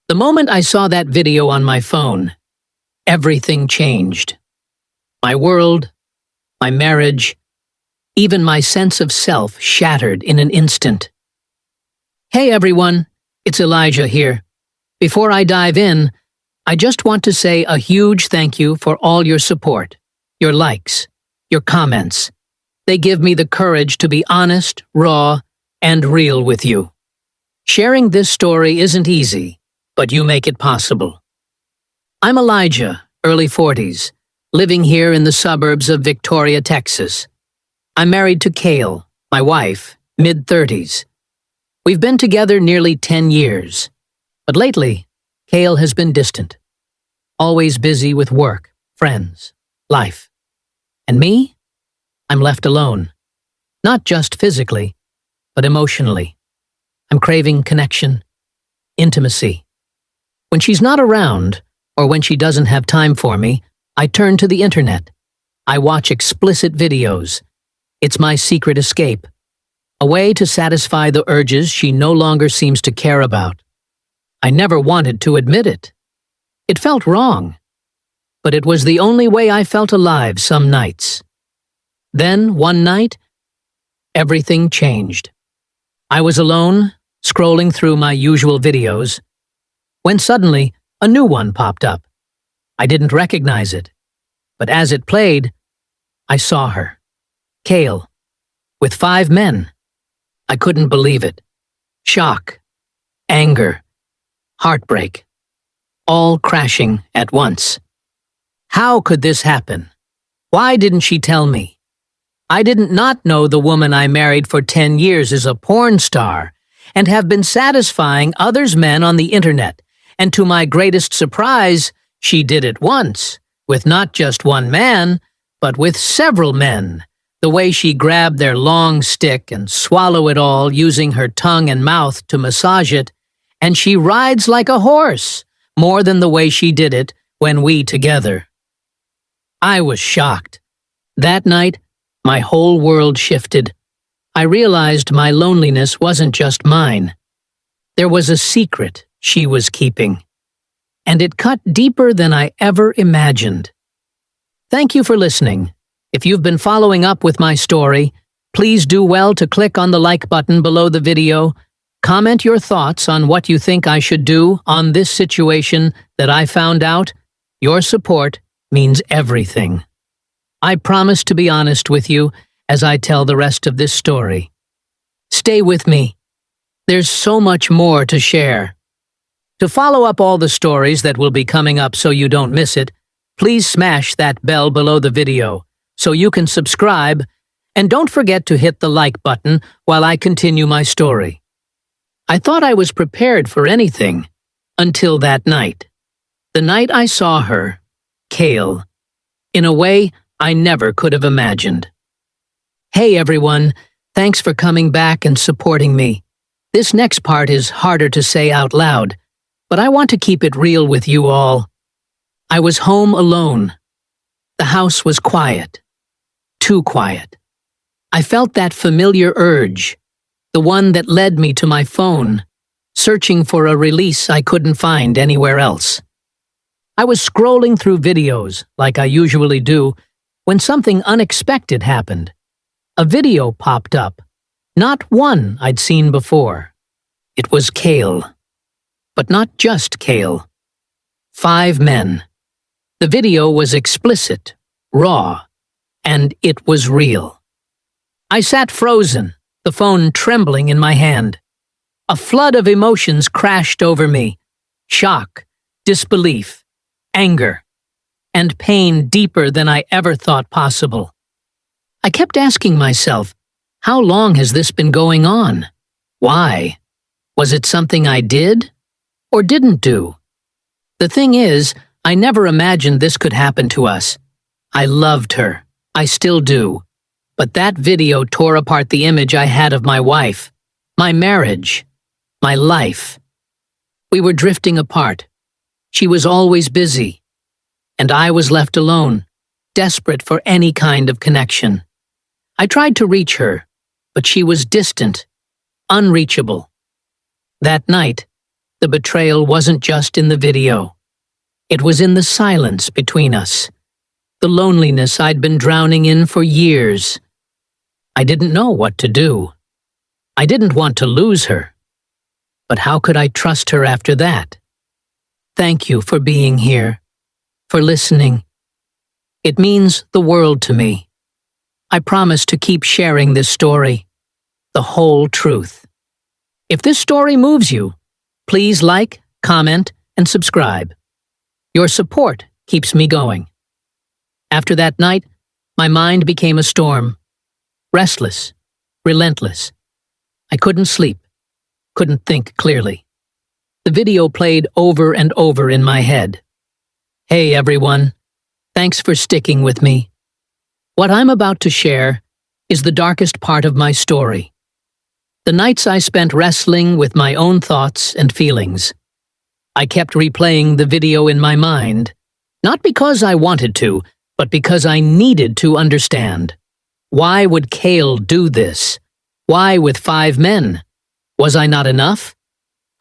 The moment I saw that video on my phone, everything changed. My world, my marriage, even my sense of self shattered in an instant. Hey everyone, it's Elijah here. Before I dive in, I just want to say a huge thank you for all your support, your likes, your comments. They give me the courage to be honest, raw, and real with you. Sharing this story isn't easy, but you make it possible. I'm Elijah, early 40s, living here in the suburbs of Victoria, Texas. I'm married to Kail, my wife, mid-30s. We've been together nearly 10 years, but lately, Kail has been distant, always busy with work, friends, life. And me? I'm left alone, not just physically, but emotionally. I'm craving connection, intimacy. When she's not around, or when she doesn't have time for me, I turn to the internet. I watch explicit videos. It's my secret escape, a way to satisfy the urges she no longer seems to care about. I never wanted to admit it. It felt wrong, but it was the only way I felt alive some nights. Then, one night, everything changed. I was alone, scrolling through my usual videos, when suddenly a new one popped up. I didn't recognize it, but as it played, I saw her, Kail, with 5 men. I couldn't believe it. Shock, anger, heartbreak, all crashing at once. How could this happen? Why didn't she tell me? I didn't not know the woman I married for 10 years is a porn star and have been satisfying others' men on the internet, and to my greatest surprise, she did it once, with not just one man, but with several men. The way she grabbed their long stick and swallow it all using her tongue and mouth to massage it, and she rides like a horse, more than the way she did it when we together. I was shocked. That night, my whole world shifted. I realized my loneliness wasn't just mine. There was a secret she was keeping, and it cut deeper than I ever imagined. Thank you for listening. If you've been following up with my story, please do well to click on the like button below the video. Comment your thoughts on what you think I should do on this situation that I found out. Your support means everything. I promise to be honest with you as I tell the rest of this story. Stay with me. There's so much more to share. To follow up all the stories that will be coming up so you don't miss it, please smash that bell below the video so you can subscribe, and don't forget to hit the like button while I continue my story. I thought I was prepared for anything until that night. The night I saw her, Kail, in a way I never could have imagined. Hey everyone, thanks for coming back and supporting me. This next part is harder to say out loud, but I want to keep it real with you all. I was home alone. The house was quiet. Too quiet. I felt that familiar urge, the one that led me to my phone, searching for a release I couldn't find anywhere else. I was scrolling through videos, like I usually do, when something unexpected happened. A video popped up, not one I'd seen before. It was Kail. But not just Kail. 5 men. The video was explicit, raw, and it was real. I sat frozen, the phone trembling in my hand. A flood of emotions crashed over me. Shock, disbelief, anger, and pain deeper than I ever thought possible. I kept asking myself, how long has this been going on? Why? Was it something I did or didn't do? The thing is, I never imagined this could happen to us. I loved her. I still do. But that video tore apart the image I had of my wife, my marriage, my life. We were drifting apart. She was always busy, and I was left alone, desperate for any kind of connection. I tried to reach her, but she was distant, unreachable. That night, The betrayal wasn't just in the video. It was in the silence between us, the loneliness I'd been drowning in for years. I didn't know what to do. I didn't want to lose her. But how could I trust her after that? Thank you for being here, for listening. It means the world to me. I promise to keep sharing this story, the whole truth. If this story moves you, please like, comment, and subscribe. Your support keeps me going. After that night, my mind became a storm. Restless, relentless. I couldn't sleep, couldn't think clearly. The video played over and over in my head. Hey everyone, thanks for sticking with me. What I'm about to share is the darkest part of my story. The nights I spent wrestling with my own thoughts and feelings. I kept replaying the video in my mind, not because I wanted to, but because I needed to understand. Why would Kail do this? Why with 5 men? Was I not enough?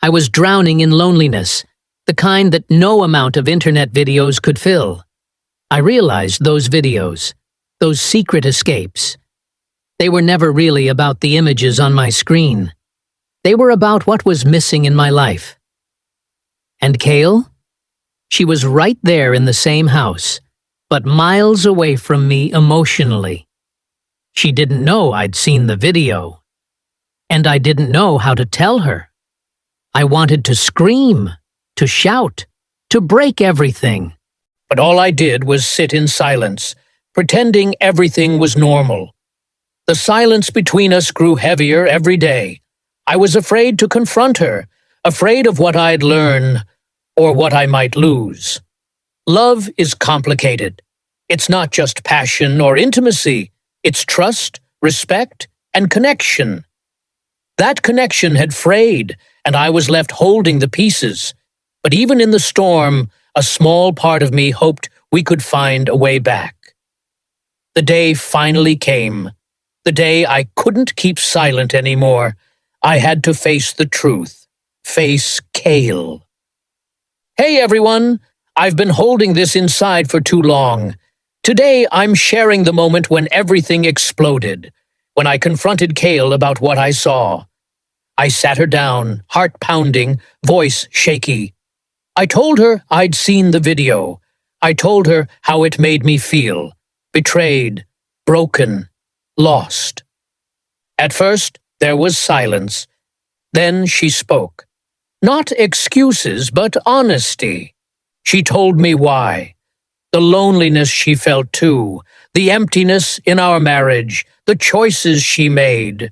I was drowning in loneliness, the kind that no amount of internet videos could fill. I realized those videos, those secret escapes, they were never really about the images on my screen. They were about what was missing in my life. And Kail? She was right there in the same house, but miles away from me emotionally. She didn't know I'd seen the video. And I didn't know how to tell her. I wanted to scream, to shout, to break everything. But all I did was sit in silence, pretending everything was normal. The silence between us grew heavier every day. I was afraid to confront her, afraid of what I'd learn, or what I might lose. Love is complicated. It's not just passion or intimacy. It's trust, respect, and connection. That connection had frayed, and I was left holding the pieces. But even in the storm, a small part of me hoped we could find a way back. The day finally came. The day I couldn't keep silent anymore. I had to face the truth. Face Kail. Hey everyone! I've been holding this inside for too long. Today I'm sharing the moment when everything exploded, when I confronted Kail about what I saw. I sat her down, heart pounding, voice shaky. I told her I'd seen the video. I told her how it made me feel. Betrayed, broken, lost. At first, there was silence. Then she spoke. Not excuses, but honesty. She told me why. The loneliness she felt too, the emptiness in our marriage, the choices she made.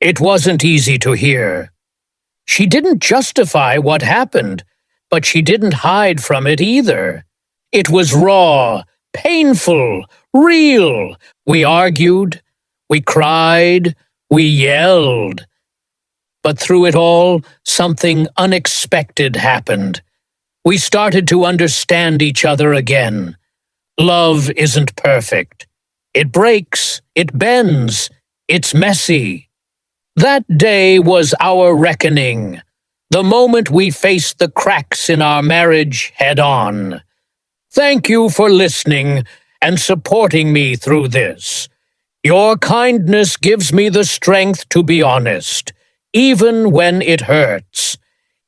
It wasn't easy to hear. She didn't justify what happened, but she didn't hide from it either. It was raw, painful, real. We argued. We cried, we yelled. But through it all, something unexpected happened. We started to understand each other again. Love isn't perfect. It breaks, it bends, it's messy. That day was our reckoning, the moment we faced the cracks in our marriage head on. Thank you for listening and supporting me through this. Your kindness gives me the strength to be honest, even when it hurts.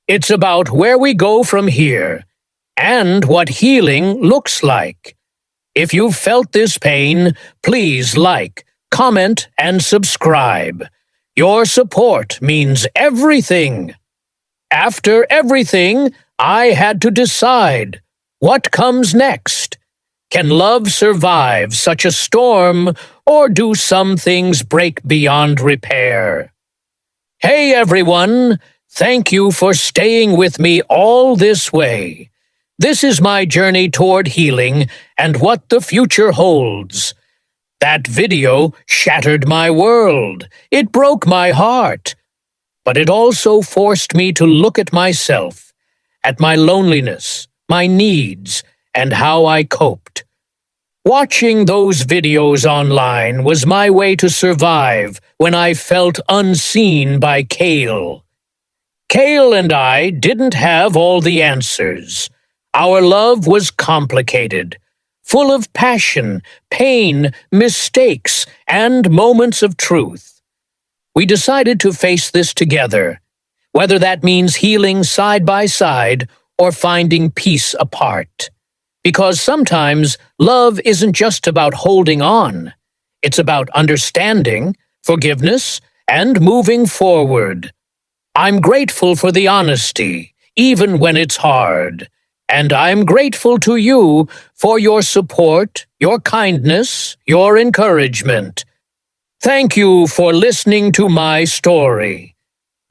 It's about where we go from here, and what healing looks like. If you've felt this pain, please like, comment, and subscribe. Your support means everything. After everything, I had to decide, what comes next? Can love survive such a storm, or do some things break beyond repair? Hey everyone, thank you for staying with me all this way. This is my journey toward healing and what the future holds. That video shattered my world. It broke my heart. But it also forced me to look at myself, at my loneliness, my needs, and how I coped. Watching those videos online was my way to survive when I felt unseen by Kail. Kail and I didn't have all the answers. Our love was complicated, full of passion, pain, mistakes, and moments of truth. We decided to face this together, whether that means healing side by side or finding peace apart. Because sometimes love isn't just about holding on. It's about understanding, forgiveness, and moving forward. I'm grateful for the honesty, even when it's hard. And I'm grateful to you for your support, your kindness, your encouragement. Thank you for listening to my story.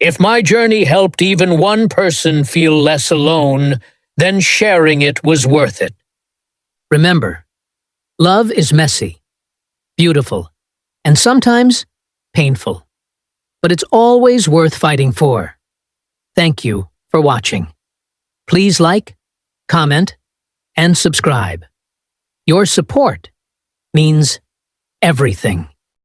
If my journey helped even one person feel less alone, then sharing it was worth it. Remember, love is messy, beautiful, and sometimes painful. But it's always worth fighting for. Thank you for watching. Please like, comment, and subscribe. Your support means everything.